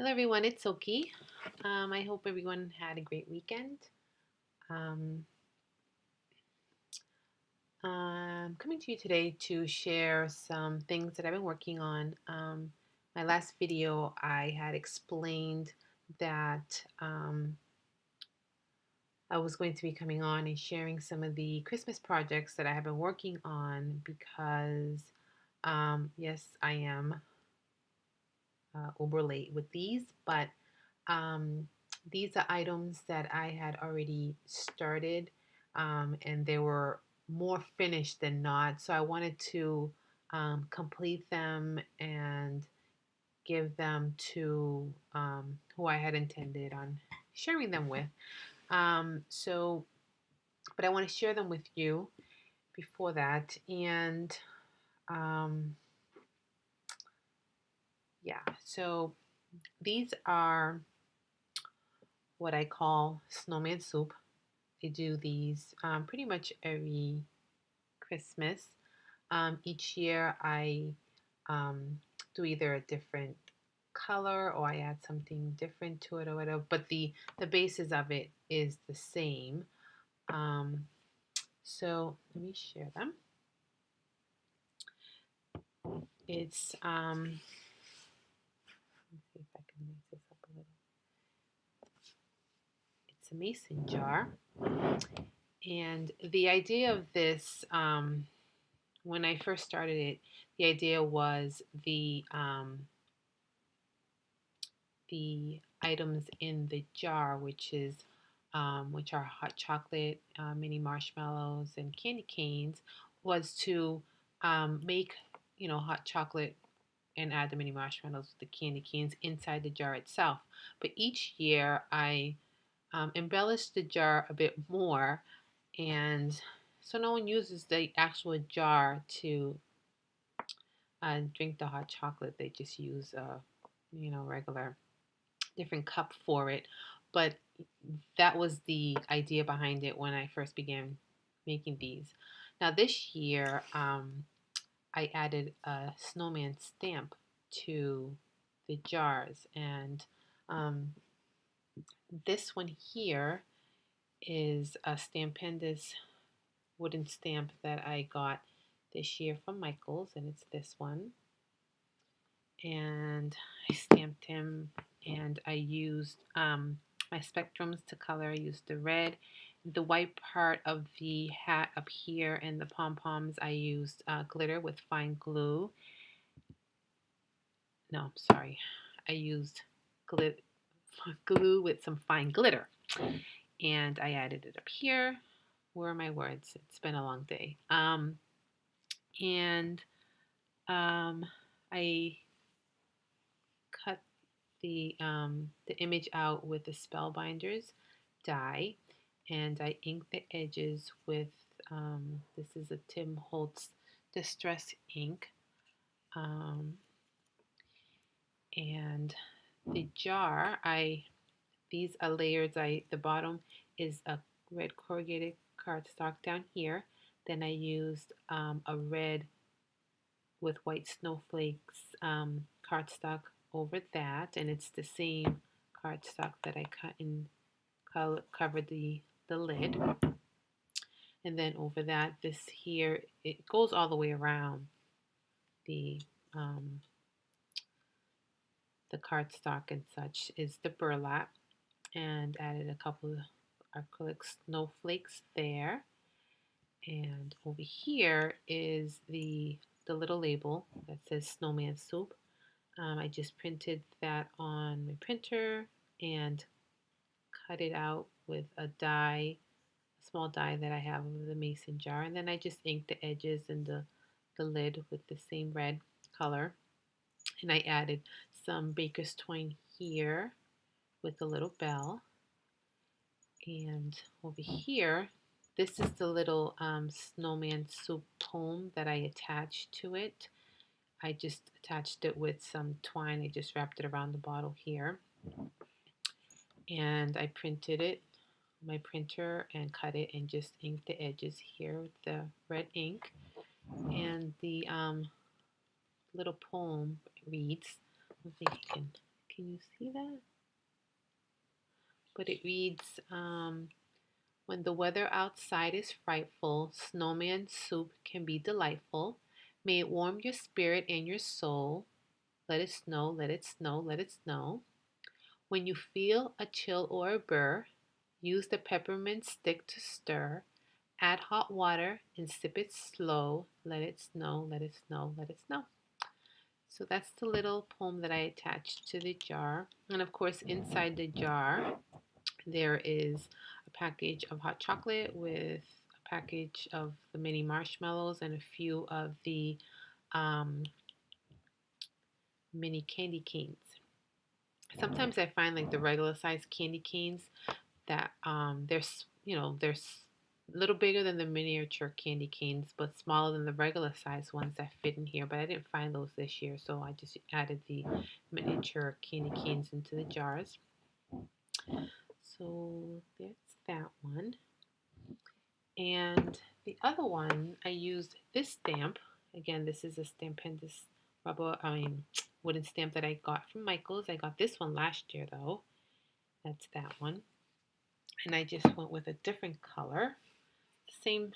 Hello everyone, it's Soki. I hope everyone had a great weekend. Um, I'm coming to you today to share some things that I've been working on. My last video, I had explained that I was going to be coming on and sharing some of the Christmas projects that I have been working on because, yes, I am uber late with these, but Um, these are items that I had already started, and they were more finished than not. So I wanted to complete them and give them to who I had intended on sharing them with. But I want to share them with you before that. And um, yeah, so these are what I call snowman soup. I do these pretty much every Christmas. Each year I um, do either a different color or I add something different to it or whatever, but the basis of it is the same. Um, so let me share them. It's let me see if I can make this up a little. It's a mason jar, and the idea of this, when I first started it, the idea was the items in the jar, which are hot chocolate, mini marshmallows, and candy canes, was to make hot chocolate and add the mini marshmallows, the candy canes inside the jar itself. But each year I embellished the jar a bit more, and so no one uses the actual jar to drink the hot chocolate. They just use a regular different cup for it. But that was the idea behind it when I first began making these. Now this year, I added a snowman stamp to the jars, and um, this one here is a Stampendous wooden stamp that I got this year from Michaels, and it's this one. And I stamped him, and I used my spectrums to color. I used the red, the white part of the hat up here, and the pom-poms I used glitter with fine glue. No, I'm sorry, I used glue with some fine glitter, and I added it up here. Where are my words? It's been a long day. And I cut the image out with the Spellbinders die, and I ink the edges with this is a Tim Holtz Distress ink, and the jar these are layers. The bottom is a red corrugated cardstock down here. Then I used a red with white snowflakes cardstock over that, and it's the same cardstock that I cut and covered the lid. And then over that, this here, it goes all the way around the um, the cardstock and such, is the burlap, and added a couple of acrylic snowflakes there. And over here is the little label that says Snowman Soup. I just printed that on my printer and cut it out with a die, a small die that I have of the mason jar, and then I just inked the edges and the lid with the same red color, and I added some baker's twine here with the little bell. And over here, this is the little snowman soup poem that I attached to it. I just attached it with some twine. I just wrapped it around the bottle here. And I printed it on my printer and cut it and just inked the edges here with the red ink. And the little poem reads, I don't think you can Can you see that? But it reads, when the weather outside is frightful, snowman soup can be delightful. May it warm your spirit and your soul. Let it snow, let it snow, let it snow. When you feel a chill or a burr, use the peppermint stick to stir. Add hot water and sip it slow. Let it snow, let it snow, let it snow. So that's the little poem that I attached to the jar. And of course, inside the jar, there is a package of hot chocolate with a package of the mini marshmallows and a few of the um, mini candy canes. Sometimes I find like the regular size candy canes that they're a little bigger than the miniature candy canes, but smaller than the regular size ones that fit in here. But I didn't find those this year, so I just added the miniature candy canes into the jars. So that's that one. And the other one, I used this stamp. Again, this is a Stampendous wooden stamp that I got from Michael's. I got this one last year though. That's that one. And I just went with a different color. Same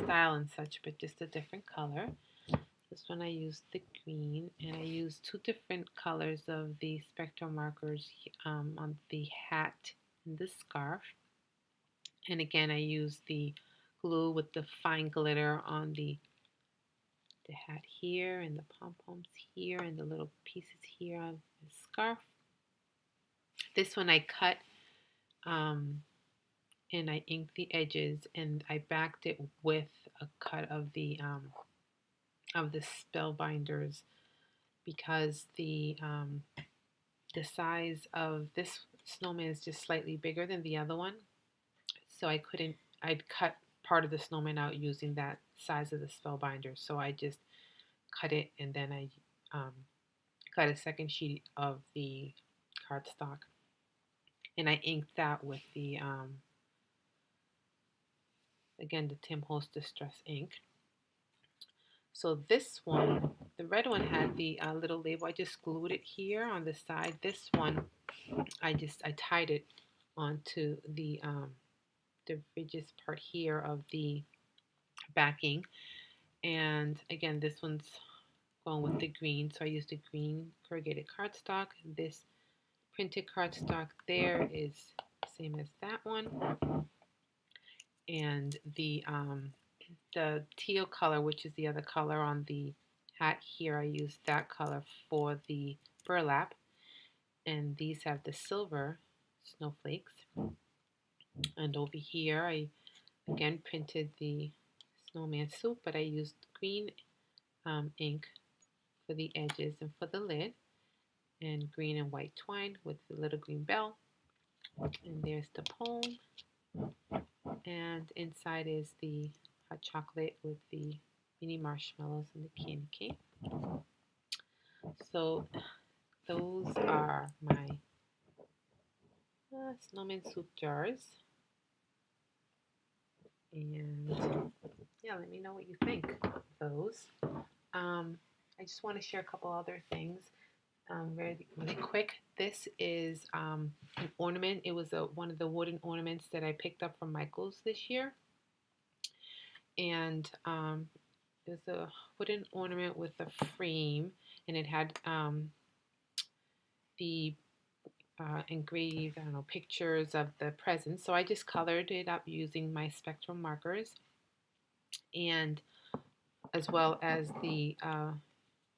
style and such, but just a different color. This one I used the green, and I used two different colors of the spectral markers on the hat and the scarf. And again, I used the glue with the fine glitter on the hat here, and the pom-poms here, and the little pieces here of the scarf. This one I cut and I inked the edges, and I backed it with a cut of the spellbinders because the size of this snowman is just slightly bigger than the other one, so I'd cut part of the snowman out using that size of the spellbinder. So I just cut it, and then I um, cut a second sheet of the cardstock, and I inked that with the again the Tim Holtz Distress ink. So this one, the red one had the little label. I just glued it here on the side. This one, I tied it onto the ridges part here of the backing. And again, this one's going with the green, so I used the green corrugated cardstock. This printed cardstock there is same as that one, and the teal color, which is the other color on the hat here, I used that color for the burlap, and these have the silver snowflakes. And over here I again printed the snowman soup, but I used green ink for the edges and for the lid, and green and white twine with the little green bell. And there's the poem, and inside is the hot chocolate with the mini marshmallows and the candy cane. So those are my snowman soup jars. And yeah, let me know what you think of those. I just want to share a couple other things really, really quick. This is an ornament. It was one of the wooden ornaments that I picked up from Michael's this year. And it was a wooden ornament with a frame, and it had the engraved, I don't know, pictures of the presents. So I just colored it up using my spectral markers, and as well as the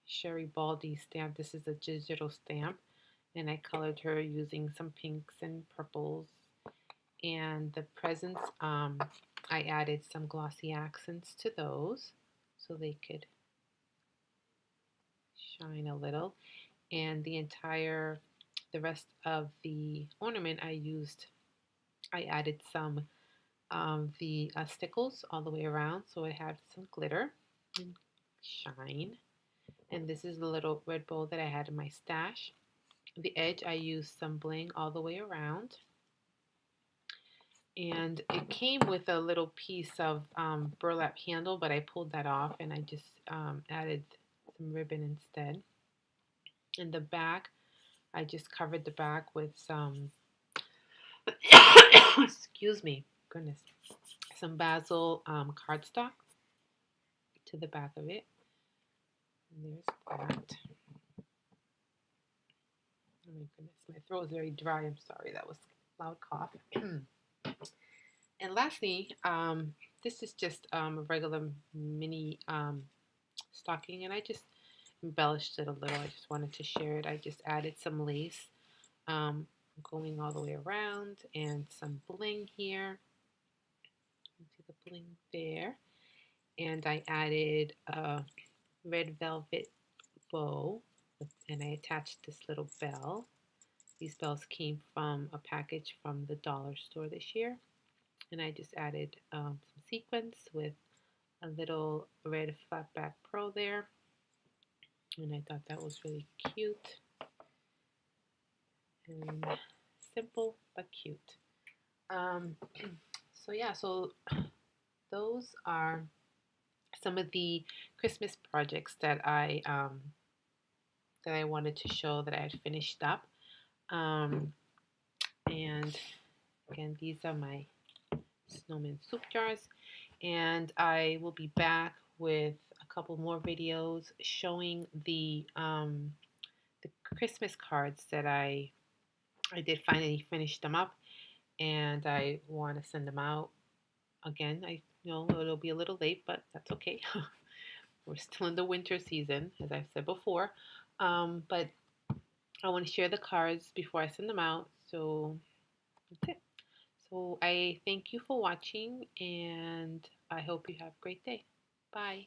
Sherry Baldy stamp. This is a digital stamp, and I colored her using some pinks and purples. And the presents, I added some glossy accents to those so they could shine a little. And the rest of the ornament I added some the stickles all the way around, so it had some glitter and shine. And this is the little red bow that I had in my stash. The edge, I used some bling all the way around. And it came with a little piece of burlap handle, but I pulled that off and I just added some ribbon instead. In the back, I just covered the back with some, excuse me, goodness, some basil cardstock to the back of it. And there's that. Oh my goodness, my throat is very dry. I'm sorry, that was a loud cough. And lastly, this is just a regular mini stocking, and I just embellished it a little. I just wanted to share it. I just added some lace um, going all the way around and some bling here. You see the bling there. And I added a red velvet bow and I attached this little bell. These bells came from a package from the dollar store this year. And I just added some sequins with a little red flat back pearl there. And I thought that was really cute and simple but cute. Um, so yeah, so those are some of the Christmas projects that I wanted to show that I had finished up. Um, and again, these are my snowman soup jars, and I will be back with a couple more videos showing the Christmas cards that I did finally finish them up, and I want to send them out again. I know it'll be a little late, but that's okay. We're still in the winter season, as I've said before. But I want to share the cards before I send them out. So that's it. So I thank you for watching, and I hope you have a great day. Bye.